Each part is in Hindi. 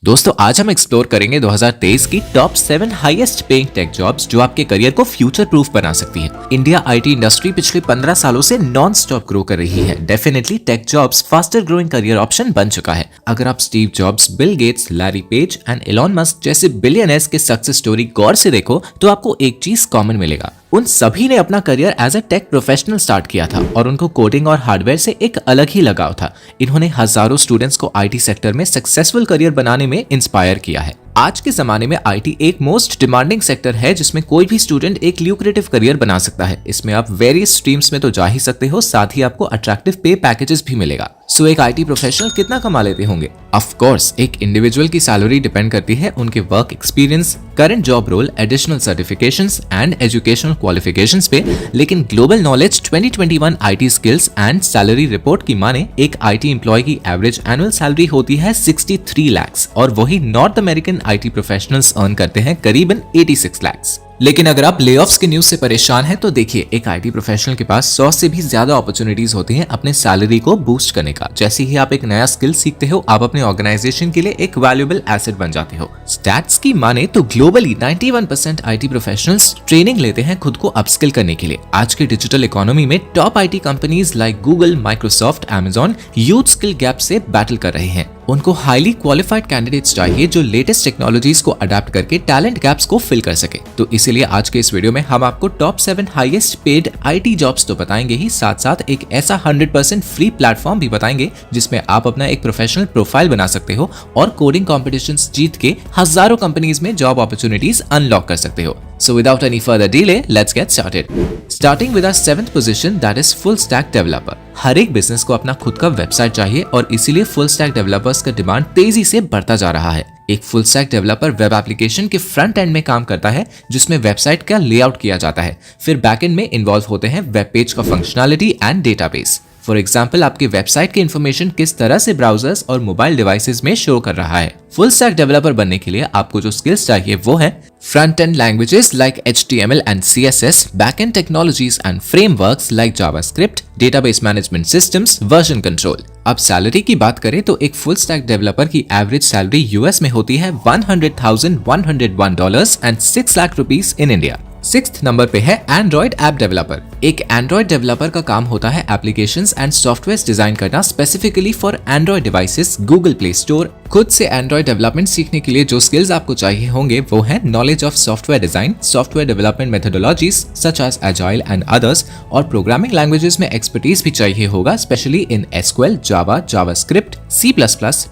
दोस्तों आज हम एक्सप्लोर करेंगे 2023 की top 7 highest paying tech jobs जो आपके करियर को फ्यूचर प्रूफ बना सकती है। इंडिया आईटी इंडस्ट्री पिछले 15 सालों से नॉन स्टॉप ग्रो कर रही है। Definitely tech jobs faster growing career option बन चुका है। अगर आप Steve jobs, Bill Gates, Larry page and Elon Musk जैसे बिलियनर्स के सक्सेस स्टोरी गौर से देखो तो आपको एक चीज कॉमन मिलेगा। उन सभी ने अपना career as a tech professional start किया था और उनको कोडिंग और हार्डवेयर से एक अलग ही लगाव था। इन्होंने हजारों स्टूडेंट्स को आईटी सेक्टर में सक्सेसफुल करियर बनाने में इंस्पायर किया है। आज के जमाने में आईटी एक मोस्ट डिमांडिंग सेक्टर है जिसमें कोई भी स्टूडेंट एक ल्यूक्रेटिव करियर बना सकता है। इसमें आप वेरियस स्ट्रीम्स में तो जा ही सकते हो, साथ ही आपको अट्रैक्टिव पे पैकेजेस भी मिलेगा। सो एक आईटी प्रोफेशनल कितना कमा लेते होंगे? ऑफ कोर्स एक इंडिविजुअल की सैलरी डिपेंड करती है उनके work experience, current job role, additional certifications and educational qualifications पे, लेकिन Global Knowledge 2021 IT skills and salary report की माने एक आईटी एम्प्लॉय की एवरेज एनुअल सैलरी होती है 63 लाख और वही North American IT professionals earn करते हैं करीबन 86 लाख। लेकिन अगर आप लेऑफ्स के न्यूज से परेशान हैं तो देखिए एक आईटी प्रोफेशनल के पास 100 से भी ज्यादा अपॉर्चुनिटीज होती हैं अपने सैलरी को बूस्ट करने का। जैसे ही आप एक नया स्किल सीखते हो आप अपने ऑर्गेनाइजेशन के लिए एक वैल्यूएबल एसेट बन जाते हो। स्टैट्स की माने तो ग्लोबली 91% आईटी प्रोफेशनल्स ट्रेनिंग लेते हैं खुद को अपस्किल करने के लिए। आज के डिजिटल इकोनॉमी में top IT companies like Google, Microsoft, Amazon youth skill gap से बैटल कर रहे हैं। उनको हाईली क्वालिफाइड कैंडिडेट्स चाहिए जो लेटेस्ट टेक्नोलॉजीज को अडेप्ट करके टैलेंट गैप्स को फिल कर सके। तो इसीलिए आज के इस वीडियो में हम आपको top 7 highest paid IT jobs तो बताएंगे ही, साथ साथ एक ऐसा 100% फ्री प्लेटफॉर्म भी बताएंगे जिसमें आप अपना एक प्रोफेशनल प्रोफाइल बना सकते हो और कोडिंग कॉम्पिटिशन्स जीत के हजारों कंपनीज में जॉब अपॉर्चुनिटीज अनलॉक कर सकते हो। So without any further delay, let's get started. Starting with our 7th position, that is full stack developer. हर एक बिजनेस को अपना खुद का वेबसाइट चाहिए और इसीलिए फुल स्टैक डेवलपर्स का डिमांड तेजी से बढ़ता जा रहा है। एक full stack developer web application के फ्रंट एंड में काम करता है जिसमें वेबसाइट का लेआउट किया जाता है। फिर बैक एंड में इन्वॉल्व होते हैं वेब पेज का functionality and database. For example आपके वेबसाइट की इन्फॉर्मेशन किस तरह से ब्राउजर्स और मोबाइल डिवाइसेस में शो कर रहा है। फुल स्टैक डेवलपर बनने के लिए आपको जो स्किल्स चाहिए वो है front end languages like HTML and CSS, back and technologies and frameworks like JavaScript, database management systems, version control. अब सैलरी की बात करें तो एक फुल स्टैक डेवलपर की एवरेज सैलरी यूएस में होती है $100,101 and 6 lakh rupees in India. 6th number पे है एंड्रॉइड ऐप डेवलपर। एक एंड्रॉइड डेवलपर का काम होता है एप्लीकेशंस एंड सॉफ्टवेयर डिजाइन करना specifically for Android devices, Google play store. खुद से एंड्रॉइड डेवलपमेंट सीखने के लिए जो स्किल्स आपको चाहिए होंगे वो है knowledge of software design, software development methodologies such as agile and others, और प्रोग्रामिंग लैंग्वेजेस में एक्सपर्टीज भी चाहिए होगा specially in SQL, Java, JavaScript, C++,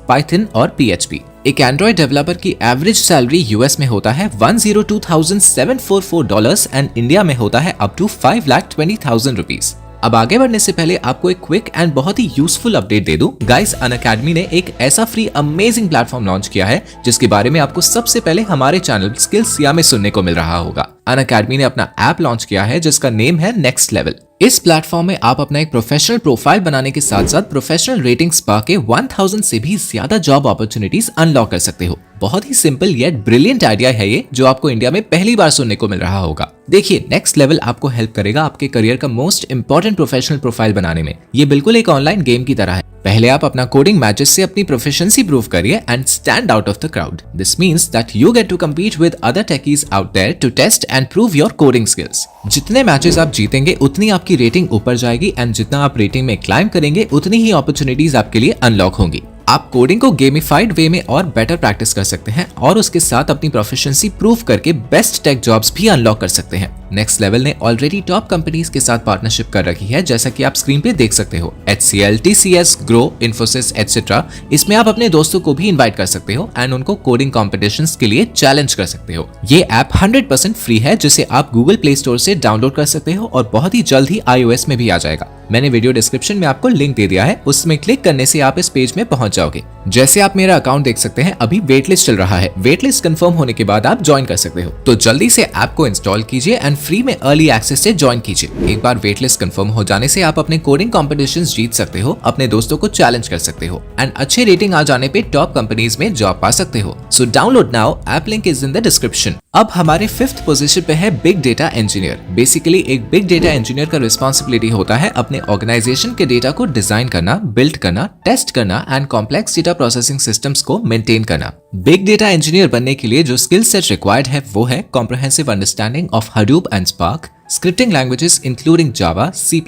Python और PHP। एक एंड्रॉइड डेवलपर की एवरेज सैलरी यूएस में होता है $102,744 एंड इंडिया में होता है अप टू 5,20,000 रुपीस। अब आगे बढ़ने से पहले आपको एक क्विक एंड बहुत ही यूजफुल अपडेट दे दूं। गाइस, अनअकैडमी ने एक ऐसा फ्री अमेजिंग प्लेटफॉर्म लॉन्च किया है जिसके बारे में आपको सबसे पहले हमारे चैनल स्किल्स या में सुनने को मिल रहा होगा। अनअकैडमी ने अपना ऐप लॉन्च किया है जिसका नेम है नेक्स्ट लेवल। इस प्लेटफॉर्म में आप अपना एक प्रोफेशनल प्रोफाइल बनाने के साथ साथ प्रोफेशनल रेटिंग्स पा के 1000 से भी ज्यादा जॉब अपॉर्चुनिटीज अनलॉक कर सकते हो। बहुत ही सिंपल येट ब्रिलियंट आइडिया है ये जो आपको इंडिया में पहली बार सुनने को मिल रहा होगा। देखिए, नेक्स्ट लेवल आपको हेल्प करेगा आपके करियर का मोस्ट इंपॉर्टेंट प्रोफेशनल प्रोफाइल बनाने में। ये बिल्कुल एक ऑनलाइन गेम की तरह है। पहले आप अपना कोडिंग मैचेस से अपनी प्रोफिशिएंसी प्रूव करिए and stand out of the crowd. This means that you get to compete with other techies out there to test and prove your coding skills. जितने मैचेस आप जीतेंगे उतनी आपकी रेटिंग ऊपर जाएगी एंड जितना आप रेटिंग में क्लाइम करेंगे उतनी ही अपॉर्चुनिटीज आपके लिए अनलॉक होंगी। आप कोडिंग को गेमिफाइड वे में और बेटर प्रैक्टिस कर सकते हैं और उसके साथ अपनी प्रोफिशिएंसी प्रूव करके बेस्ट टेक जॉब्स भी अनलॉक कर सकते हैं। नेक्स्ट लेवल ने ऑलरेडी टॉप कंपनीज के साथ पार्टनरशिप कर रखी है जैसा कि आप स्क्रीन पे देख सकते हो। HCL, TCS, grow, Infosys etcetera. इसमें आप अपने दोस्तों को भी इनवाइट कर सकते हो एंड उनको कोडिंग कॉम्पिटिशन्स के लिए चैलेंज कर सकते हो। ये ऐप 100% फ्री है जिसे आप गूगल प्ले स्टोर से डाउनलोड कर सकते हो और बहुत ही जल्द ही iOS में भी आ जाएगा। मैंने वीडियो डिस्क्रिप्शन में आपको लिंक दे दिया है, उसमें क्लिक करने से आप इस पेज में पहुंच जाओगे। जैसे आप मेरा अकाउंट देख सकते हैं अभी वेट लिस्ट चल रहा है। वेट लिस्ट कंफर्म होने के बाद आप ज्वाइन कर सकते हो। तो जल्दी से ऐप को इंस्टॉल कीजिए एंड फ्री में अर्ली एक्सेस से ज्वाइन कीजिए। एक बार वेट लिस्ट कंफर्म हो जाने से आप अपने कोडिंग कॉम्पिटिशन्स जीत सकते हो, अपने दोस्तों को चैलेंज कर सकते हो एंड अच्छे रेटिंग आ जाने पे टॉप कंपनीज में जॉब पा सकते हो। So download now, app link is in the description. अब हमारे 5th पोजीशन पे है बिग डेटा इंजीनियर। बेसिकली एक बिग डेटा इंजीनियर का रिस्पॉन्सिबिलिटी होता है अपने ऑर्गेनाइजेशन के डेटा को डिजाइन करना, बिल्ड करना, टेस्ट करना and complex data data processing systems को मेंटेन करना। बिग डेटा इंजीनियर बनने के लिए जो स्किल सेट रिक्वायर्ड है वो है comprehensive understanding of Hadoop and spark, scripting languages including Java, C++,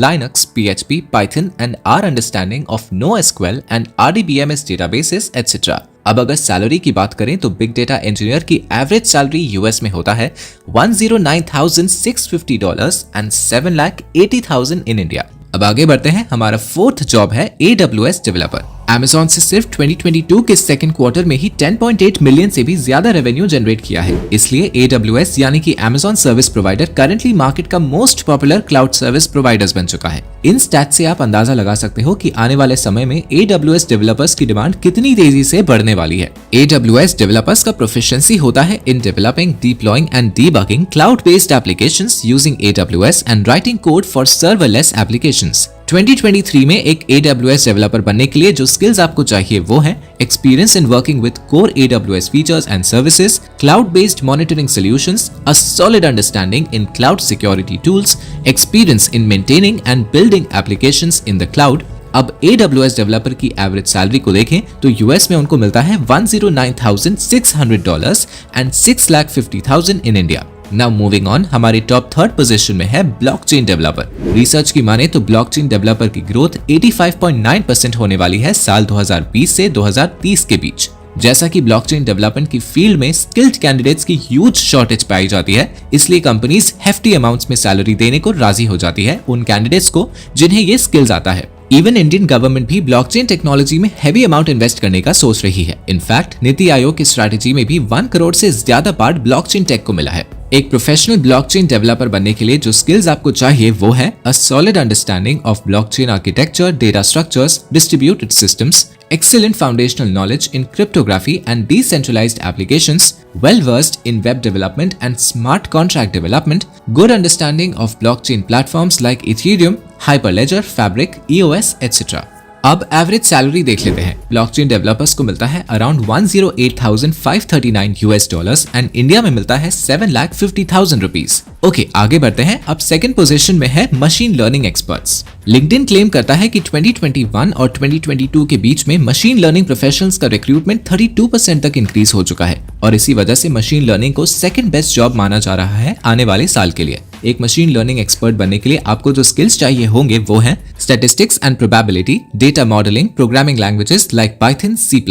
Linux, PHP, Python and our understanding of NoSQL and RDBMS databases etc. अब अगर सैलरी की बात करें तो बिग डेटा इंजीनियर की एवरेज सैलरी यूएस में होता है $109,650 एंड $7,80,000 इन इंडिया। अब आगे बढ़ते हैं, हमारा फोर्थ जॉब है AWS डेवलपर। Amazon से सिर्फ 2022 के सेकंड क्वार्टर में ही 10.8 मिलियन से भी ज्यादा रेवेन्यू जनरेट किया है। इसलिए AWS यानी कि Amazon service provider currently market का most popular cloud service providers बन चुका है। इन स्टैट्स से आप अंदाजा लगा सकते हो कि आने वाले समय में AWS डेवलपर्स की डिमांड कितनी तेजी से बढ़ने वाली है। AWS डेवलपर्स का प्रोफिशिएंसी होता है in developing, deploying and debugging cloud based applications using AWS and writing code for serverless applications. 2023 में एक AWS डेवलपर बनने के लिए जो स्किल्स आपको चाहिए वो है experience in working with core AWS features and services, cloud based monitoring solutions, a solid understanding in cloud security tools, experience in maintaining and building applications in the cloud. अब AWS डेवलपर की एवरेज सैलरी को देखें तो यूएस में उनको मिलता है $109,600 and $6,50,000 in India. Now moving on, हमारी टॉप थर्ड पोजीशन में है ब्लॉकचेन डेवलपर। रिसर्च की माने तो ब्लॉकचेन डेवलपर की ग्रोथ 85.9% होने वाली है साल 2020 से 2030 के बीच। जैसा कि ब्लॉकचेन डेवलपमेंट की फील्ड में स्किल्ड कैंडिडेट्स की ह्यूज शॉर्टेज पाई जाती है, इसलिए कंपनीज हेफ्टी अमाउंट्स में सैलरी देने को राजी हो जाती है उन कैंडिडेट्स को जिन्हें ये स्किल्स आता है। इवन इंडियन गवर्नमेंट भी ब्लॉकचेन टेक्नोलॉजी में हेवी अमाउंट इन्वेस्ट करने का सोच रही है। इनफैक्ट नीति आयोग की स्ट्रैटेजी में भी 1 करोड़ से ज्यादा पार्ट ब्लॉकचेन टेक को मिला है। एक प्रोफेशनल ब्लॉकचेन डेवलपर बनने के लिए जो स्किल्स आपको चाहिए वो है a solid understanding of blockchain architecture, data structures, distributed systems, excellent foundational knowledge in cryptography and decentralized applications, well versed in web development and smart contract development, good understanding of blockchain platforms like Ethereum, Hyperledger, Fabric, EOS, etc. अब एवरेज सैलरी देख लेते हैं। ब्लॉकचेन डेवलपर्स को मिलता है अराउंड $108,539 एंड इंडिया में मिलता है $7,50,000। ओके, आगे बढ़ते हैं। अब सेकंड पोजीशन में है machine learning experts. LinkedIn claim करता है कि 2021 और 2022 के बीच में मशीन लर्निंग प्रोफेशनल्स का रिक्रूटमेंट 32% तक इंक्रीज हो चुका है और इसी वजह से मशीन लर्निंग को सेकंड बेस्ट जॉब माना जा रहा है आने वाले साल के लिए। एक मशीन लर्निंग एक्सपर्ट बनने के लिए आपको जो स्किल्स चाहिए होंगे वो हैं statistics and probability, data modelling, programming languages like Python, C++,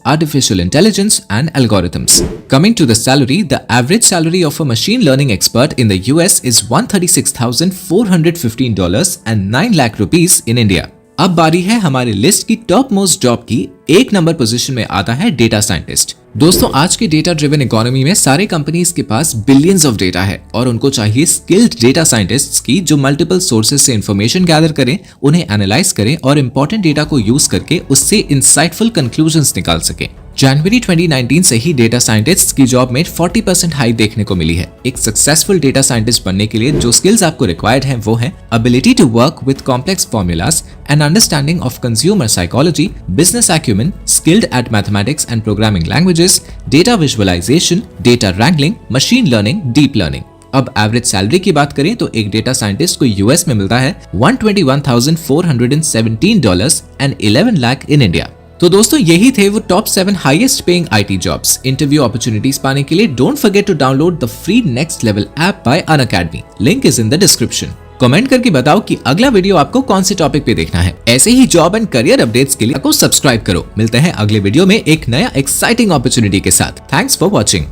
artificial intelligence and algorithms. Coming to the salary, the average salary of a machine learning expert in the US is $136,415 and 9 lakh rupees in India. अब बारी है हमारी लिस्ट की टॉप मोस्ट जॉब की। एक नंबर पोजीशन में आता है डेटा साइंटिस्ट। दोस्तों, आज के डेटा ड्रिवन इकोनॉमी में सारे कंपनीज के पास बिलियंस ऑफ डेटा है और उनको चाहिए स्किल्ड डेटा साइंटिस्ट्स की जो मल्टीपल सोर्सेज से इंफॉर्मेशन गैदर करें, उन्हें एनालाइज करें और इंपॉर्टेंट डेटा को यूज करके उससे इंसाइटफुल कंक्लूजन्स निकाल सकें। जनवरी 2019 से ही डेटा साइंटिस्ट की जॉब में 40% हाइक देखने को मिली है। एक सक्सेसफुल डेटा साइंटिस्ट बनने के लिए जो स्किल्स आपको रिक्वायर्ड हैं वो है ability to work with complex formulas, an understanding of consumer psychology, business acumen, skilled at mathematics and programming languages, data visualisation, data wrangling, machine learning, deep learning. अब एवरेज सैलरी की बात करें तो एक डेटा साइंटिस्ट को यूएस में मिलता है $121,417 एंड 11 लाख इन इंडिया। तो दोस्तों, यही थे वो top 7 highest paying IT jobs. Interview opportunities पाने के लिए don't forget to download the free next level app by Unacademy. Link is in the description. Comment करके बताओ कि अगला वीडियो आपको कौन से टॉपिक पे देखना है। ऐसे ही जॉब एंड करियर अपडेट्स के लिए आपको सब्सक्राइब करो। मिलते हैं अगले वीडियो में एक नया एक्साइटिंग अपॉर्चुनिटी के साथ। Thanks for watching.